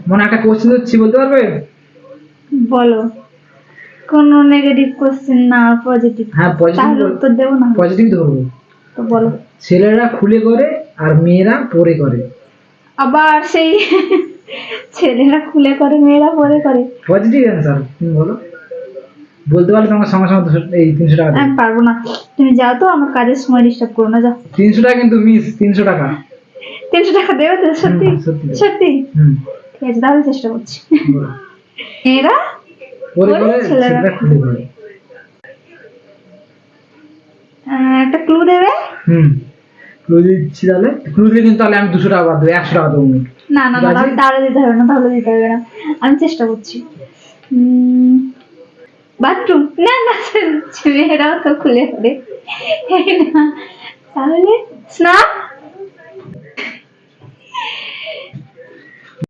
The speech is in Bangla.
মনে একটা কোশ্চেন হচ্ছে, বলতে পারবে? বলো। কোনো নেগেটিভ কোশ্চেন না, পজিটিভ। হ্যাঁ, তাহলে উত্তর দেবো না। পজিটিভ ধরবো। তো বলো। ছেলেরা খুলে করে আর মেয়েরা পরে করে। আবার সেই ছেলেরা খুলে করে, মেয়েরা পরে করে। পজিটিভ অ্যান্সার, তুমি বলো। বলতে পারলে তোমার সঙ্গে সঙ্গে এই 300 টাকা দেবো। আমি পারবো না, তুমি যাও তো, আমার কাজের সময় ডিস্টার্ব করো না, যাও। 300 টাকা কিন্তু মিস, 300 টাকা। 300 টাকা দেবে তো? সত্যি? সত্যি। সত্যি? হুম, ঠিক আছে, তাহলে চেষ্টা করছি। বলো। মেয়েরা পরে পরে, করে, ছেলেরা ছেলেরা খুলে করে। একটা ক্লু দেবে? ক্লু দিচ্ছি তাহলে। ক্লু দিলে কিন্তু তাহলে আমি 200 টাকা বাদ দেবো, 100 টাকা দেবো। না না না, তাহলে দিতে হবে না, তাহলে দিতে হবে না। আমি চেষ্টা করছি। বাথরুম? না না, মেয়েরাও তো খুলে করে। এই না, তাহলে স্নান?